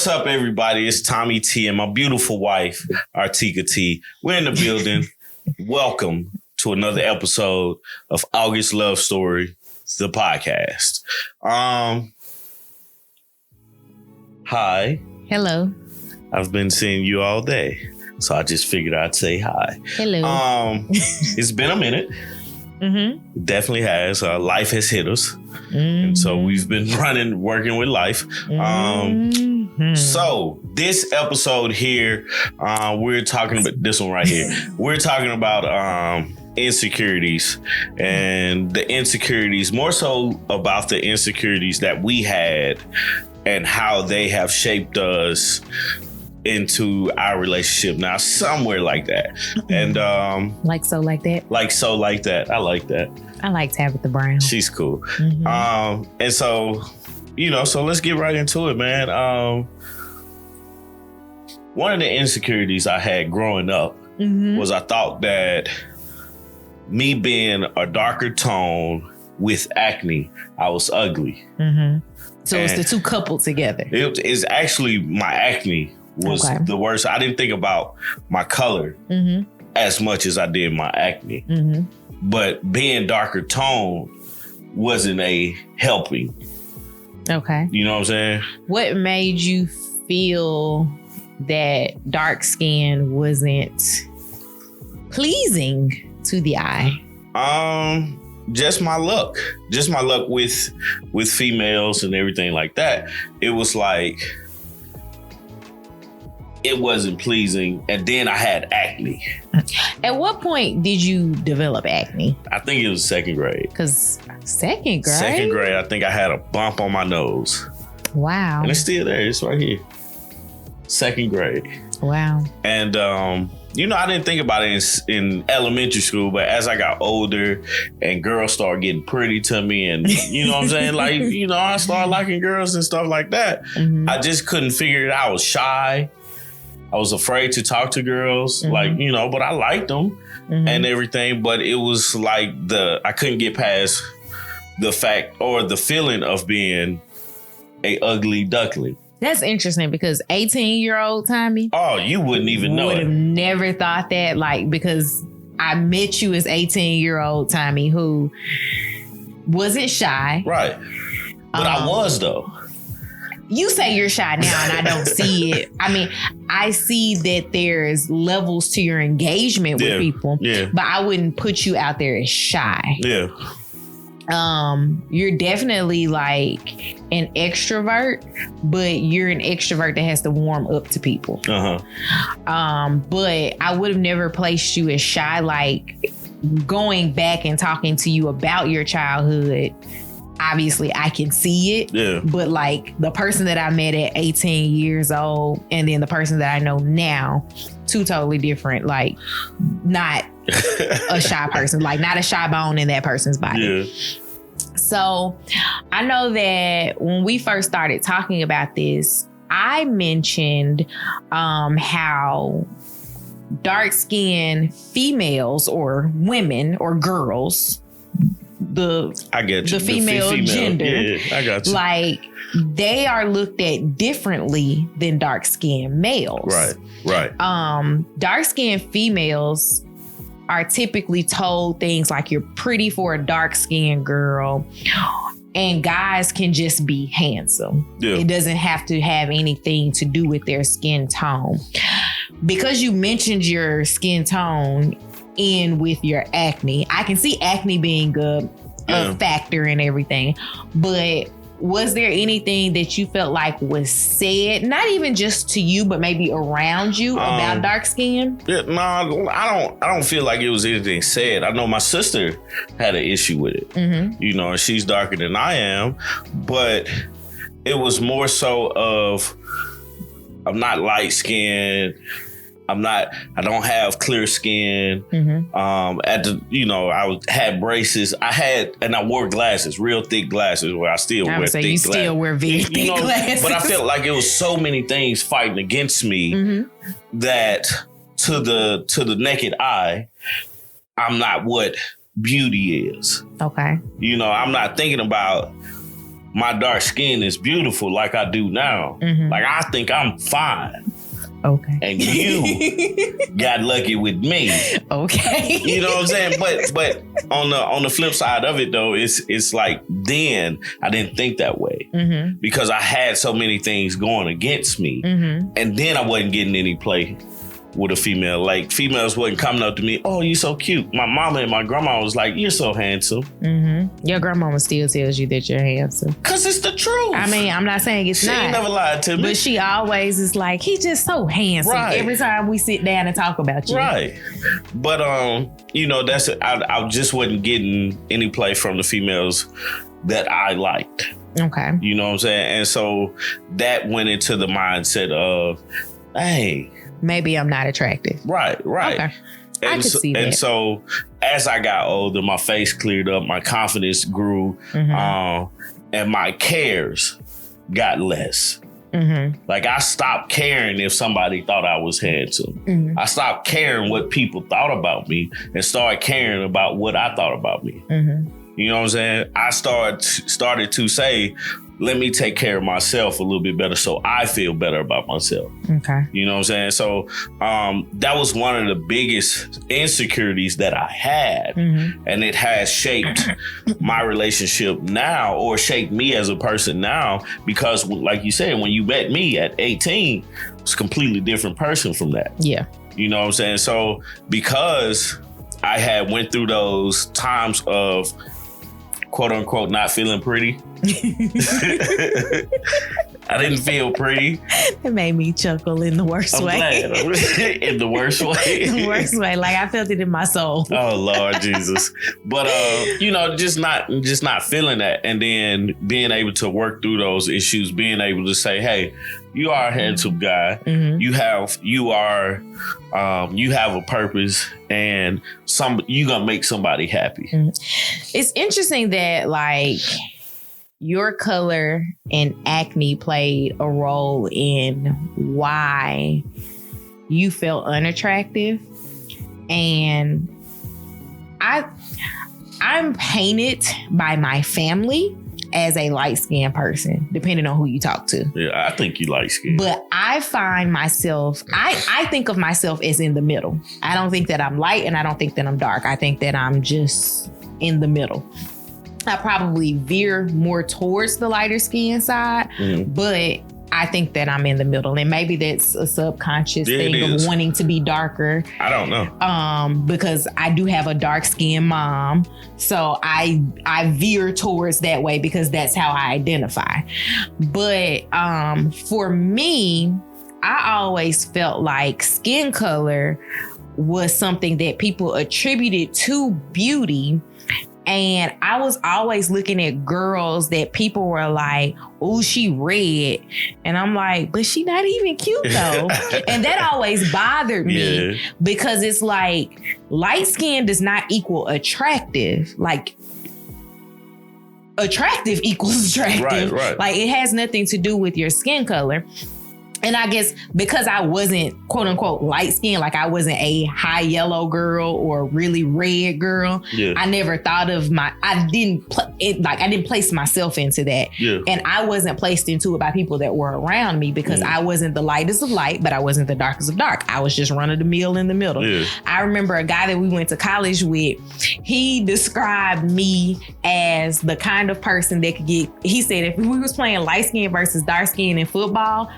What's up, everybody? It's Tommy T and my beautiful wife, Artieka T. We're in the building. Welcome to another episode of August Love Story, the podcast. Hi. Hello. I've been seeing you all day, so I just figured I'd say hi. Hello. It's been a minute. Mm-hmm. It definitely has. Life has hit us. Mm-hmm. And so we've been working with life. So this episode here, we're talking about this one right here. We're talking about insecurities, and the insecurities, more so about the insecurities that we had and how they have shaped us into our relationship now, somewhere like that. And like so like that. I like that. I like Tabitha Brown. She's cool. Mm-hmm. And so, so let's get right into it, man. One of the insecurities I had growing up was I thought that me being a darker tone with acne, I was ugly. Mm-hmm. So it's the two coupled together. It is actually my acne was the worst. I didn't think about my color as much as I did my acne. Mm-hmm. But being darker tone wasn't a helping. Okay. You know what I'm saying? What made you feel that dark skin wasn't pleasing to the eye? Just my luck. Just my luck with females and everything like that. It was like, it wasn't pleasing. And then I had acne. At what point did you develop acne? I think it was second grade. Because second grade? Second grade, I think I had a bump on my nose. Wow. And it's still there. It's right here. Second grade. Wow. And, I didn't think about it in elementary school, but as I got older and girls started getting pretty to me and, you know what I'm saying? Like, I started liking girls and stuff like that. Mm-hmm. I just couldn't figure it out. I was shy. I was afraid to talk to girls, but I liked them and everything. But it was like I couldn't get past the fact or the feeling of being a ugly duckling. That's interesting because 18-year-old Tommy. Oh, you wouldn't even know it. Would have never thought that, because I met you as 18-year-old Tommy who wasn't shy. Right. But I was, though. You say you're shy now and I don't see it. I mean, I see that there's levels to your engagement with people, but I wouldn't put you out there as shy. Yeah. You're definitely like an extrovert, but you're an extrovert that has to warm up to people. But I would have never placed you as shy. Like going back and talking to you about your childhood, obviously I can see it. Yeah. But like the person that I met at 18 years old and then the person that I know now, two totally different. Like not a shy person, like not a shy bone in that person's body. Yeah. So I know that when we first started talking about this, I mentioned how dark-skinned females or women or girls, I get you. The female gender, yeah, I got you. Like they are looked at differently than dark-skinned males. Right. Dark-skinned females are typically told things like you're pretty for a dark-skinned girl, and guys can just be handsome. Yeah. It doesn't have to have anything to do with their skin tone. Because you mentioned your skin tone in with your acne, I can see acne being a factor in everything, but was there anything that you felt like was said, not even just to you, but maybe around you about dark skin? Yeah, no, I don't feel like it was anything said. I know my sister had an issue with it. Mm-hmm. And she's darker than I am, but it was more so of I'm not light skinned. I don't have clear skin. Mm-hmm. I had braces. And I wore glasses, real thick glasses, where I still wear thick glasses. You still wear very thick glasses. But I felt like it was so many things fighting against me that to the naked eye, I'm not what beauty is. Okay. I'm not thinking about my dark skin is beautiful like I do now. Like, I think I'm fine. Okay. And you got lucky with me. Okay. You know what I'm saying? But on the flip side of it though, it's like then I didn't think that way. Because I had so many things going against me. And then I wasn't getting any play with a female. Like, females wasn't coming up to me, oh, you so cute. My mama and my grandma was like, you're so handsome. Your grandmama still tells you that you're handsome. Cause it's the truth. I mean, I'm not saying it's not. She ain't never lied to me. But she always is like, he's just so handsome. Right. Every time we sit down and talk about you. Right. But you know, I just wasn't getting any play from the females that I liked. Okay. You know what I'm saying? And so that went into the mindset of, hey, maybe I'm not attractive. Right. Okay. I could see that. And so as I got older, my face cleared up, my confidence grew, and my cares got less. Like, I stopped caring if somebody thought I was handsome. I stopped caring what people thought about me and started caring about what I thought about me. You know what I'm saying? I started to say, let me take care of myself a little bit better so I feel better about myself. Okay. You know what I'm saying? So that was one of the biggest insecurities that I had. And it has shaped my relationship now, or shaped me as a person now, because like you said, when you met me at 18, it was a completely different person from that. Yeah. You know what I'm saying? So because I had went through those times of quote unquote not feeling pretty. I didn't feel pretty. It made me chuckle in the worst way. In the worst way. The worst way. Like, I felt it in my soul. Oh, Lord Jesus. But, you know, just not feeling that. And then being able to work through those issues, being able to say, hey, you are a handsome guy. You have a purpose, and you gonna make somebody happy. It's interesting that, like, your color and acne played a role in why you felt unattractive. And I'm painted by my family as a light-skinned person, depending on who you talk to. Yeah, I think you light-skinned. But I find myself, I think of myself as in the middle. I don't think that I'm light, and I don't think that I'm dark. I think that I'm just in the middle. I probably veer more towards the lighter skin side, but I think that I'm in the middle. And maybe that's a subconscious thing of wanting to be darker. I don't know. Because I do have a dark skinned mom. So I veer towards that way because that's how I identify. But for me, I always felt like skin color was something that people attributed to beauty. And I was always looking at girls that people were like, oh, she red. And I'm like, but she not even cute though. And that always bothered me because it's like light skin does not equal attractive. Like, attractive equals attractive. Right. Like, it has nothing to do with your skin color. And I guess because I wasn't, quote unquote, light skinned, like I wasn't a high yellow girl or really red girl. Yeah. I never thought of I didn't place myself into that. Yeah. And I wasn't placed into it by people that were around me because I wasn't the lightest of light, but I wasn't the darkest of dark. I was just run of the mill in the middle. Yeah. I remember a guy that we went to college with, he described me as the kind of person that could he said if we was playing light skin versus dark skin in football,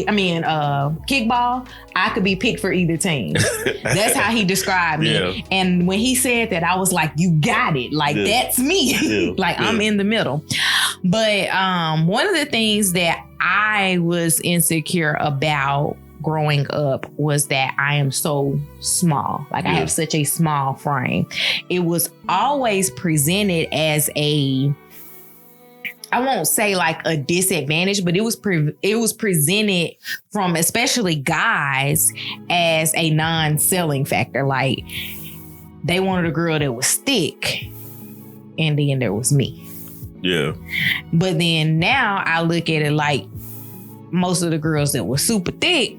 kickball, I could be picked for either team. That's how he described me. Yeah. And when he said that, I was like, you got it. Like, that's me. Yeah. Like, I'm in the middle. But one of the things that I was insecure about growing up was that I am so small. Like, I have such a small frame. It was always presented as I won't say like a disadvantage, but it was presented from especially guys as a non-selling factor. Like, they wanted a girl that was thick, and then there was me. Yeah. But then now I look at it like most of the girls that were super thick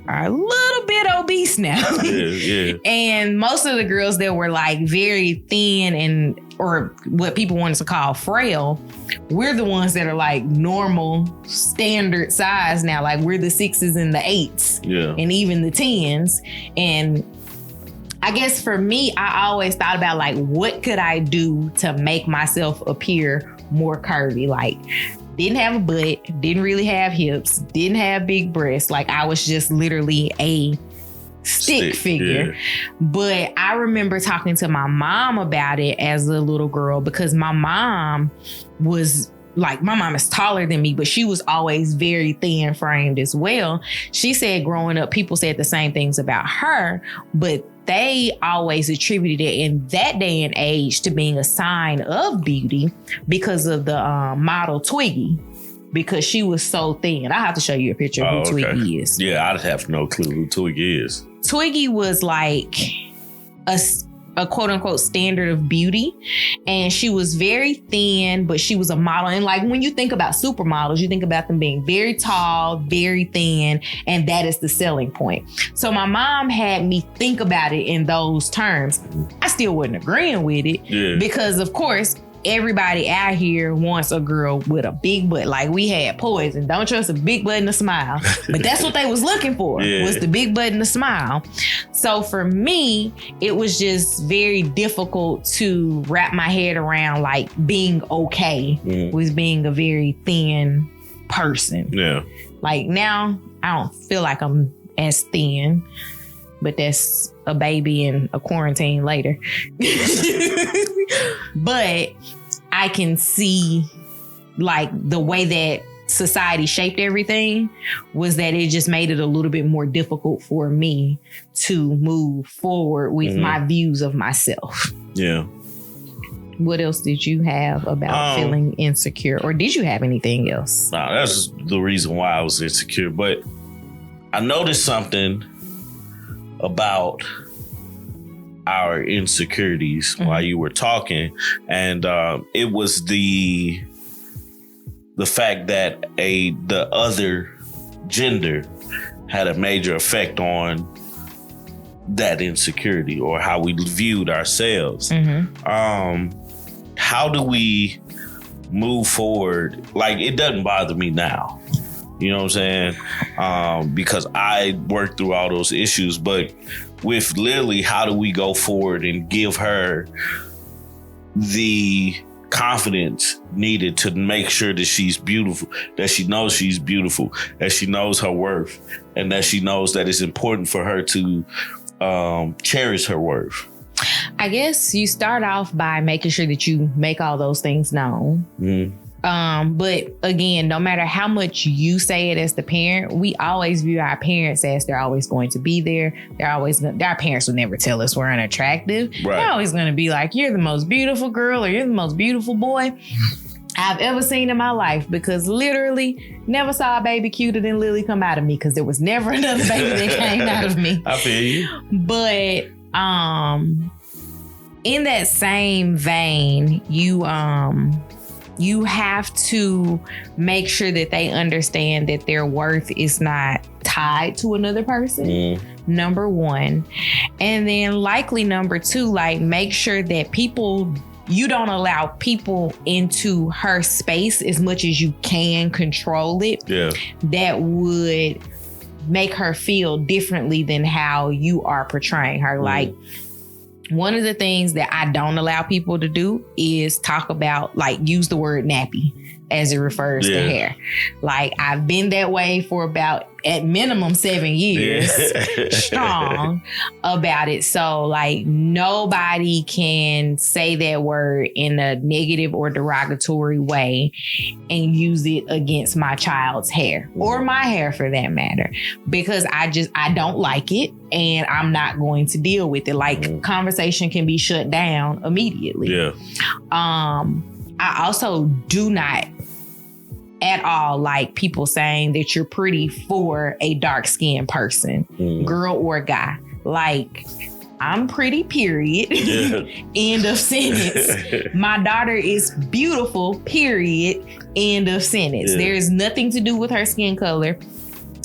are a little bit obese now. Yeah. And most of the girls that were like very thin or what people wanted to call frail, we're the ones that are like normal standard size now. Like we're the 6s and the 8s and even the 10s. And I guess for me, I always thought about like, what could I do to make myself appear more curvy? Like, didn't have a butt, didn't really have hips, didn't have big breasts. Like I was just literally a stick figure. But I remember talking to my mom about it as a little girl, because my mom was like, my mom is taller than me, but she was always very thin framed as well. She said growing up, people said the same things about her, but they always attributed it in that day and age to being a sign of beauty because of the model Twiggy, because she was so thin. I have to show you a picture of who Twiggy is. Yeah, I'd have no clue who Twiggy is. Twiggy was like a quote unquote standard of beauty. And she was very thin, but she was a model. And like when you think about supermodels, you think about them being very tall, very thin, and that is the selling point. So my mom had me think about it in those terms. I still wasn't agreeing with it because of course, everybody out here wants a girl with a big butt. Like we had Poison, don't trust a big butt and a smile. But that's what they was looking for, was the big butt and the smile. So for me, it was just very difficult to wrap my head around like being okay with being a very thin person. Yeah. Like now, I don't feel like I'm as thin, but that's a baby and a quarantine later. But I can see like the way that society shaped everything was that it just made it a little bit more difficult for me to move forward with my views of myself. Yeah. What else did you have about feeling insecure? Or did you have anything else? No, that's the reason why I was insecure. But I noticed something about our insecurities while you were talking, and it was the fact that the other gender had a major effect on that insecurity or how we viewed ourselves. How do we move forward? Like, it doesn't bother me now. You know what I'm saying? Because I worked through all those issues. But with Lily, how do we go forward and give her the confidence needed to make sure that she's beautiful, that she knows she's beautiful, that she knows her worth, and that she knows that it's important for her to cherish her worth? I guess you start off by making sure that you make all those things known. But again, no matter how much you say it as the parent, we always view our parents as they're always going to be there. Our parents will never tell us we're unattractive. Right. They're always going to be like, you're the most beautiful girl or you're the most beautiful boy I've ever seen in my life, because literally never saw a baby cuter than Lily come out of me, because there was never another baby that came out of me. I feel you. But in that same vein, you have to make sure that they understand that their worth is not tied to another person. Number one. And then likely number two, like make sure that you don't allow people into her space as much as you can control it. Yeah. That would make her feel differently than how you are portraying her. Like, one of the things that I don't allow people to do is talk about, like, use the word nappy as it refers to hair. Like, I've been that way for about, at minimum, 7 years strong about it. So, like, nobody can say that word in a negative or derogatory way and use it against my child's hair, or my hair for that matter, because I don't like it and I'm not going to deal with it. Like, conversation can be shut down immediately. Yeah. I also do not at all like people saying that you're pretty for a dark-skinned person, girl or guy. Like, I'm pretty, period. Yeah. End of sentence. My daughter is beautiful, period. End of sentence. Yeah. There's nothing to do with her skin color.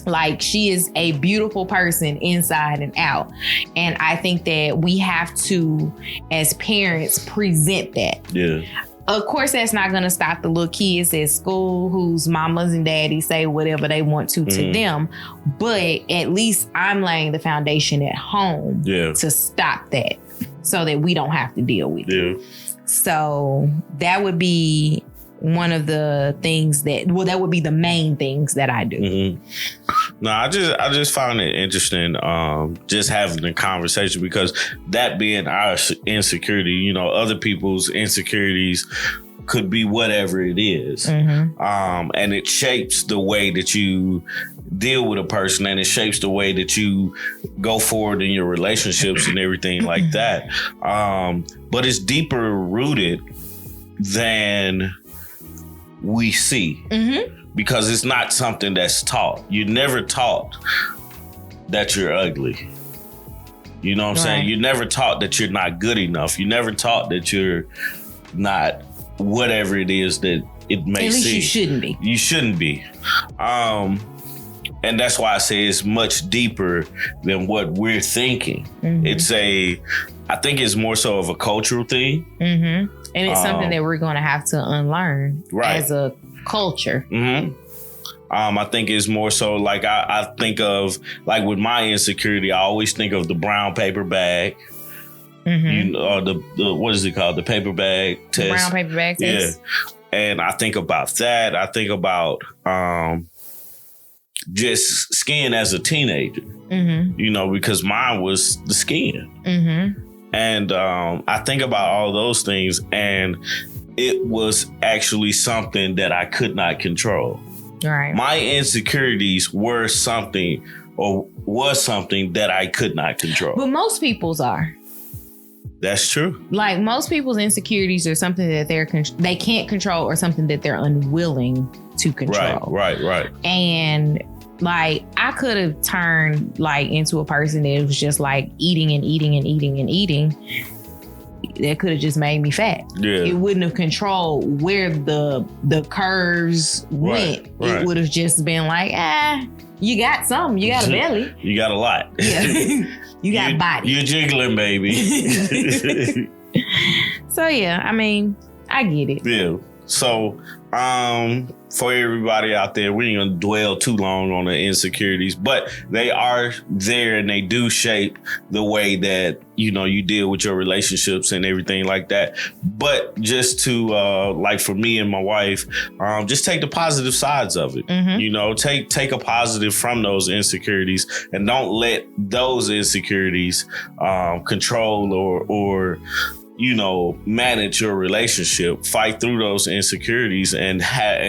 Like, she is a beautiful person inside and out. And I think that we have to, as parents, present that. Yeah. Of course, that's not going to stop the little kids at school whose mamas and daddies say whatever they want to them. But at least I'm laying the foundation at home to stop that so that we don't have to deal with it. So that would be one of the things that would be the main things that I do. No, I just found it interesting, just having the conversation, because that being our insecurity, you know, other people's insecurities could be whatever it is. And it shapes the way that you deal with a person, and it shapes the way that you go forward in your relationships and everything like that. But it's deeper rooted than we see, because it's not something that's taught. You're never taught that you're ugly. You know what I'm saying? You're never taught that you're not good enough. You're never taught that you're not whatever it is that it may seem. At least you shouldn't be. You shouldn't be. And that's why I say it's much deeper than what we're thinking. I think it's more so of a cultural thing. And it's something that we're going to have to unlearn as a culture. I think it's more so like I think of, like with my insecurity, I always think of the brown paper bag. You know, or the what is it called? The paper bag test. The brown paper bag test. Yeah. And I think about that. I think about just skin as a teenager. You know, because mine was the skin. And I think about all those things, and it was actually something that I could not control. My insecurities were something, or was something that I could not control. But most people's are. That's true. Like, most people's insecurities are something that they can't control, or something that they're unwilling to control. Right. And like, I could have turned like into a person that was just like eating and eating and eating and eating. That could have just made me fat. It wouldn't have controlled where the curves went. It would have just been like, you got something. You got a belly. You got a lot. You got body. You're jiggling, baby. So yeah, I mean, I get it. Yeah. So, for everybody out there, we ain't gonna dwell too long on the insecurities, but they are there, and they do shape the way that, you know, you deal with your relationships and everything like that. But just to, like for me and my wife, just take the positive sides of it. You know, take a positive from those insecurities, and don't let those insecurities control or you know, manage your relationship. Fight through those insecurities and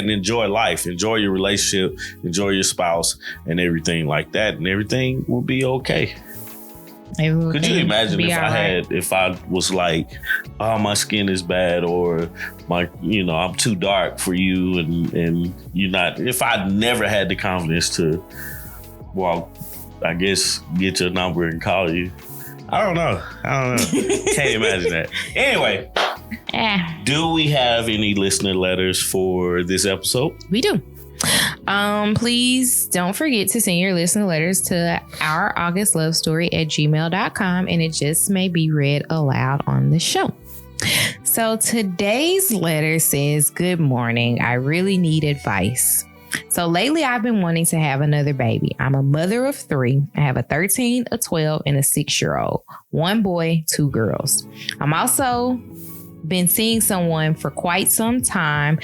enjoy life, enjoy your relationship, enjoy your spouse, and everything like that, and everything will be okay. Could you imagine if I was like, oh, my skin is bad, or I'm too dark for you, and you're not? If I never had the confidence to, well, I guess get your number and call you. I don't know. Can't imagine that. Anyway, do we have any listener letters for this episode? We do. Please don't forget to send your listener letters to ouraugustlovestory@gmail.com, and it just may be read aloud on the show. So today's letter says, "Good morning. I really need advice. So lately I've been wanting to have another baby. I'm a mother of 3. I have a 13, a 12, and a 6-year-old. 1 boy, 2 girls. I'm also been seeing someone for quite some time,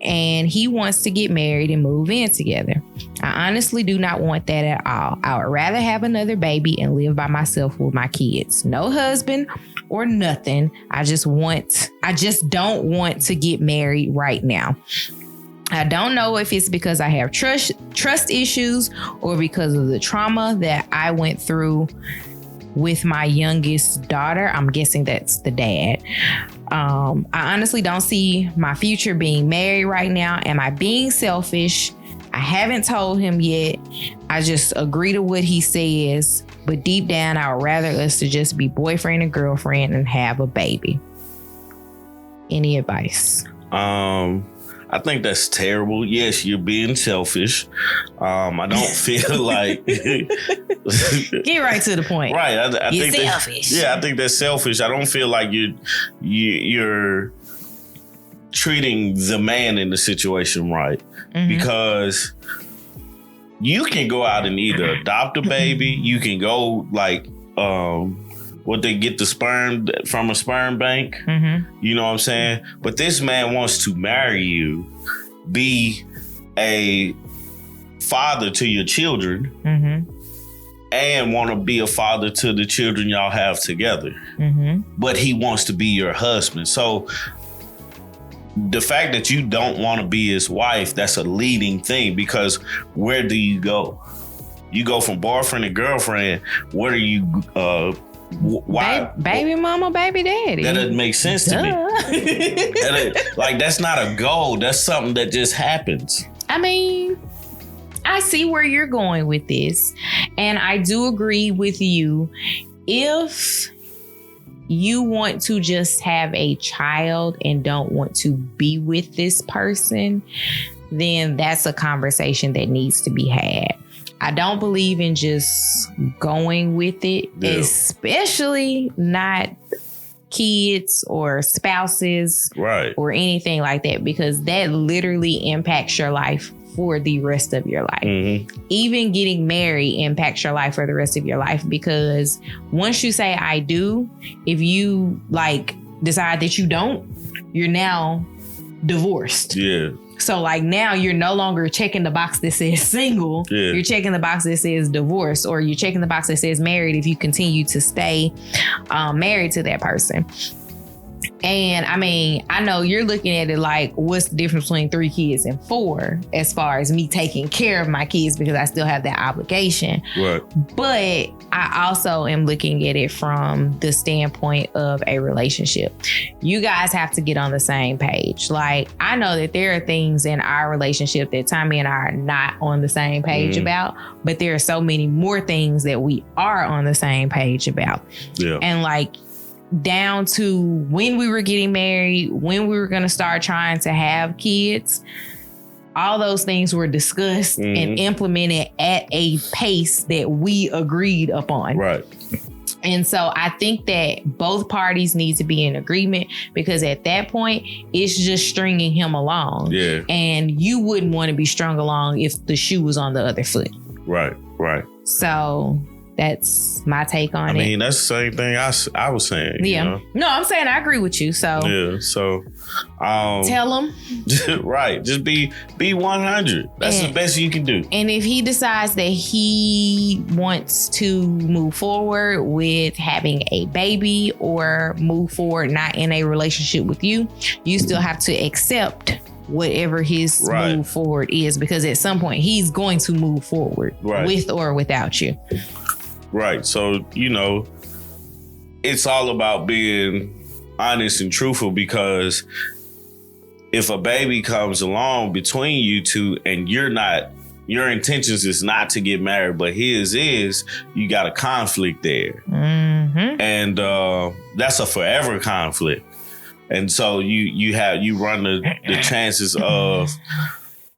and he wants to get married and move in together. I honestly do not want that at all. I would rather have another baby and live by myself with my kids. No husband or nothing. I just don't want to get married right now. I don't know if it's because I have trust issues or because of the trauma that I went through with my youngest daughter." I'm guessing that's the dad. "I honestly don't see my future being married right now. Am I being selfish? I haven't told him yet. I just agree to what he says. But deep down, I would rather us to just be boyfriend and girlfriend and have a baby." Any advice? I think that's terrible. Yes, you're being selfish. I don't feel like get right to the point. Right. I you're think selfish. I think that's selfish. I don't feel like you're treating the man in the situation right, because you can go out and either adopt a baby, you can go like what they get the sperm from a sperm bank. You know what I'm saying? But this man wants to marry you, be a father to your children, and want to be a father to the children y'all have together. But he wants to be your husband. So the fact that you don't want to be his wife, that's a leading thing, because where do you go? You go from boyfriend and girlfriend. What are you, why? Baby mama, baby daddy. That doesn't make sense to me. Like, that's not a goal. That's something that just happens. I mean, I see where you're going with this. And I do agree with you. If you want to just have a child and don't want to be with this person, then that's a conversation that needs to be had. I don't believe in just going with it, especially not kids or spouses, right, or anything like that, because that literally impacts your life for the rest of your life. Even getting married impacts your life for the rest of your life, because once you say I do, if you like decide that you don't, you're now divorced. Yeah. So like now you're no longer checking the box that says single. Yeah. You're checking the box that says divorce, or you're checking the box that says married if you continue to stay married to that person. And I mean, I know you're looking at it like, what's the difference between 3 kids and 4 as far as me taking care of my kids, because I still have that obligation. Right. But I also am looking at it from the standpoint of a relationship. You guys have to get on the same page. Like, I know that there are things in our relationship that Tommy and I are not on the same page about, but there are so many more things that we are on the same page about. Yeah. And like, down to when we were getting married, when we were going to start trying to have kids, all those things were discussed and implemented at a pace that we agreed upon. Right. And so I think that both parties need to be in agreement, because at that point, it's just stringing him along. Yeah. And you wouldn't want to be strung along if the shoe was on the other foot. Right. Right. So that's my take on it. I mean, that's the same thing I was saying. Yeah. You know? No, I'm saying I agree with you. So yeah. So tell him. Right. Just be 100. That's the best you can do. And if he decides that he wants to move forward with having a baby, or move forward not in a relationship with you, you still have to accept whatever his move forward is, because at some point he's going to move forward with or without you. Right. So, you know, it's all about being honest and truthful, because if a baby comes along between you two and your intentions is not to get married, but his is, you got a conflict there. And that's a forever conflict. And so you run the chances of,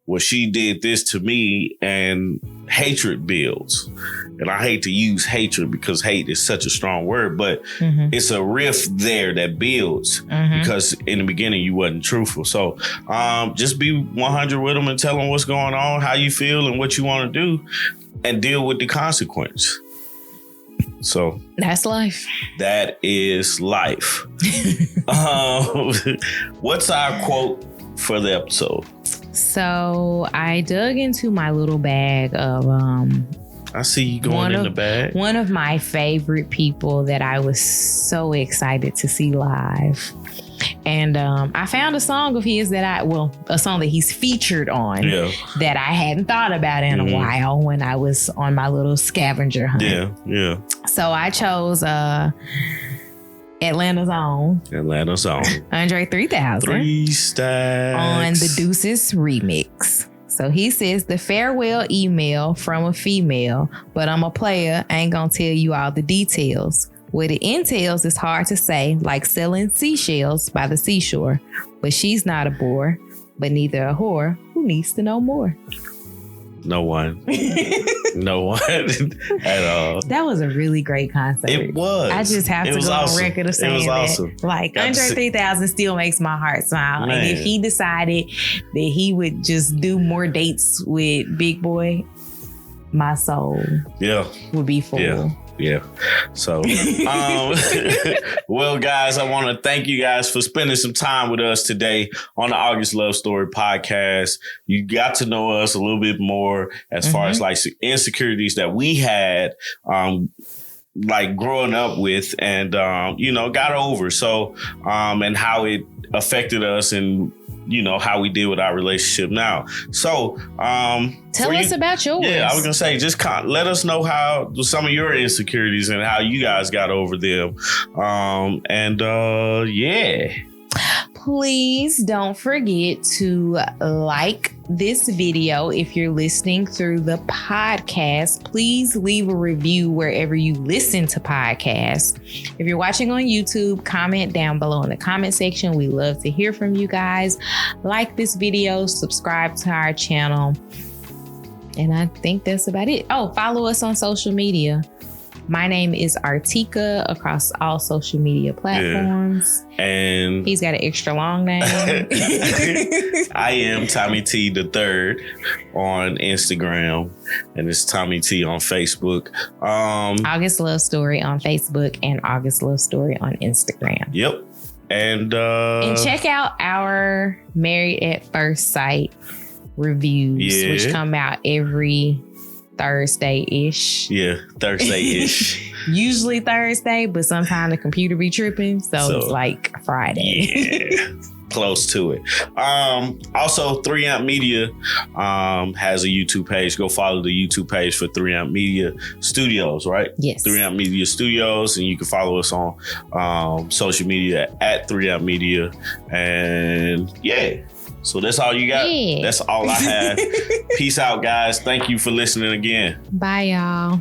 well, she did this to me, and hatred builds. And I hate to use hatred because hate is such a strong word, but it's a rift there that builds because in the beginning you wasn't truthful. So just be 100 with them and tell them what's going on, how you feel and what you want to do, and deal with the consequence. So that's life. That is life. What's our quote for the episode? So I dug into my little bag of I see you going in the bag. One of my favorite people that I was so excited to see live. And I found a song of his a song that he's featured on that I hadn't thought about in a while when I was on my little scavenger hunt. Yeah. So I chose Atlanta's own Andre 3000 3 stacks on the Deuces remix. So he says, the farewell email from a female, but I'm a player, ain't gonna tell you all the details. What it entails is hard to say, like selling seashells by the seashore. But she's not a bore. but neither a whore who needs to know more. No one. No one at all. That was a really great concert. It was. I just have to go on record of saying that. Awesome. Like, Andre 3000 still makes my heart smile. Man. And if he decided that he would just do more dates with Big Boy, my soul would be full. Yeah. So, well, guys, I want to thank you guys for spending some time with us today on the August Love Story podcast. You got to know us a little bit more as far as like insecurities that we had, like growing up with and, got over. So, and how it affected us and, how we deal with our relationship now. So, tell us about yours. Yeah, I was going to say, just let us know how some of your insecurities and how you guys got over them. Please don't forget to like this video. If you're listening through the podcast, please leave a review wherever you listen to podcasts. If you're watching on YouTube, comment down below in the comment section. We love to hear from you guys. Like this video, subscribe to our channel. And I think that's about it. Oh, follow us on social media. My name is Artieka across all social media platforms. Yeah. And he's got an extra long name. I am Tommy T the Third on Instagram, and it's Tommy T on Facebook. August Love Story on Facebook and August Love Story on Instagram. Yep. And check out our Married at First Sight reviews, which come out every Thursday-ish. Yeah, Thursday-ish. Usually Thursday, but sometimes the computer be tripping, so it's like Friday. Yeah, close to it. Also, 3Amp Media has a YouTube page. Go follow the YouTube page for 3Amp Media Studios, right? Yes. 3Amp Media Studios, and you can follow us on social media at 3Amp Media. And so that's all you got. Yeah. That's all I have. Peace out, guys. Thank you for listening again. Bye, y'all.